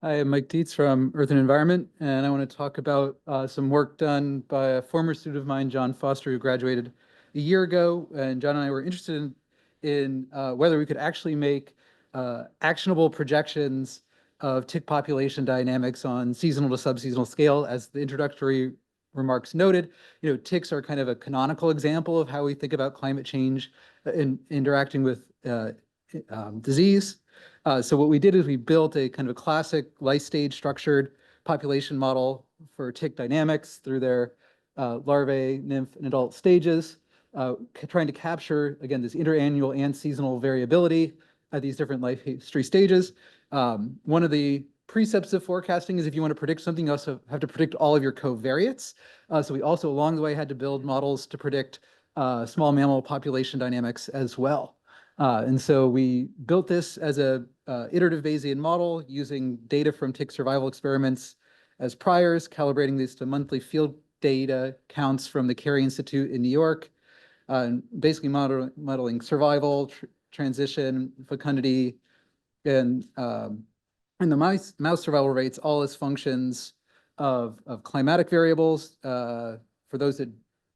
Hi, I'm Mike Dietze from Earth and Environment, and I want to talk about some work done by a former student of mine, John Foster, who graduated a year ago. And John and I were interested in whether we could actually make actionable projections of tick population dynamics on seasonal to subseasonal scale. As the introductory remarks noted, ticks are kind of a canonical example of how we think about climate change in interacting with disease. So what we did is we built a kind of a classic life stage structured population model for tick dynamics through their larvae, nymph, and adult stages, trying to capture, again, this interannual and seasonal variability at these different life history stages. One of the precepts of forecasting is if you want to predict something, you also have to predict all of your covariates. So we also, along the way, had to build models to predict small mammal population dynamics as well. And so we built this as a iterative Bayesian model using data from tick survival experiments as priors, calibrating these to monthly field data counts from the Carey Institute in New York, and basically modeling survival, transition, fecundity, and the mouse survival rates, all as functions of climatic variables. For those that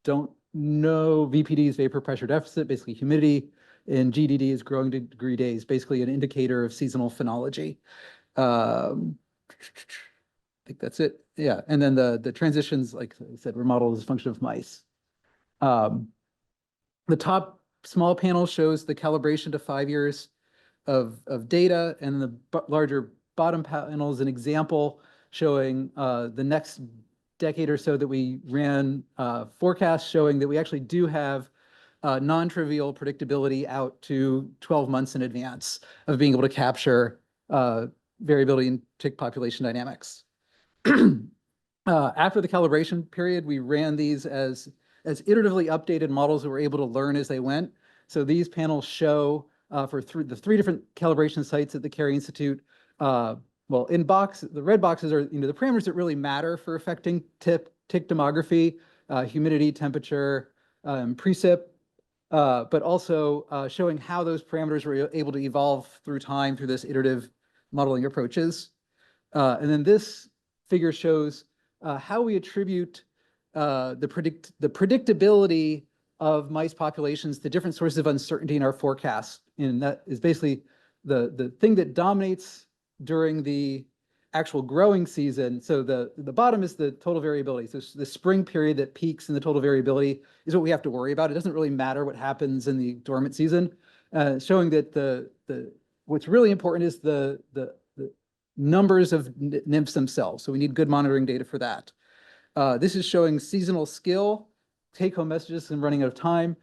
don't know, VPD is vapor pressure deficit, basically humidity, and GDD is growing degree days, basically an indicator of seasonal phenology. I think that's it. Yeah, and then the transitions, like I said, were modeled as a function of mice. The top small panel shows the calibration to 5 years of data, and the larger bottom panel is an example showing the next decade or so that we ran forecasts showing that we actually do have non-trivial predictability out to 12 months in advance of being able to capture variability in tick population dynamics. After the calibration period, we ran these as iteratively updated models that were able to learn as they went. So these panels show for the three different calibration sites at the Carey Institute. Well, the red boxes are the parameters that really matter for affecting tick demography, humidity, temperature, precip. But also showing how those parameters were able to evolve through time through this iterative modeling approaches. And then this figure shows how we attribute the predictability of mice populations to different sources of uncertainty in our forecasts. And that is basically the thing that dominates during the actual growing season. So the bottom is the total variability. So the spring period that peaks in the total variability is what we have to worry about. It doesn't really matter what happens in the dormant season, showing that what's really important is the numbers of nymphs themselves. So we need good monitoring data for that. This is showing seasonal skill, take-home messages, and running out of time.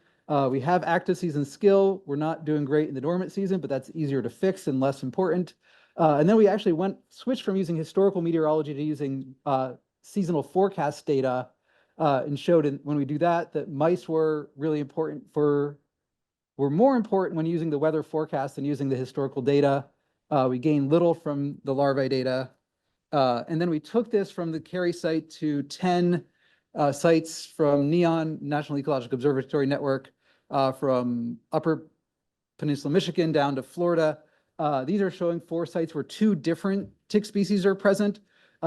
We have active season skill. We're not doing great in the dormant season, but that's easier to fix and less important. And then we actually switched from using historical meteorology to using seasonal forecast data, and showed when we do that mice were really important were more important when using the weather forecast than using the historical data. We gained little from the larvae data. And then we took this from the Carey site to 10 sites from NEON, National Ecological Observatory Network, from Upper Peninsula, Michigan, down to Florida. These are showing 4 sites where 2 different tick species are present,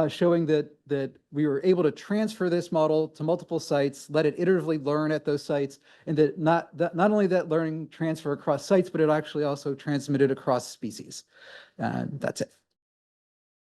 showing that we were able to transfer this model to multiple sites, let it iteratively learn at those sites, and that not only that learning transfer across sites, but it actually also transmitted across species. That's it.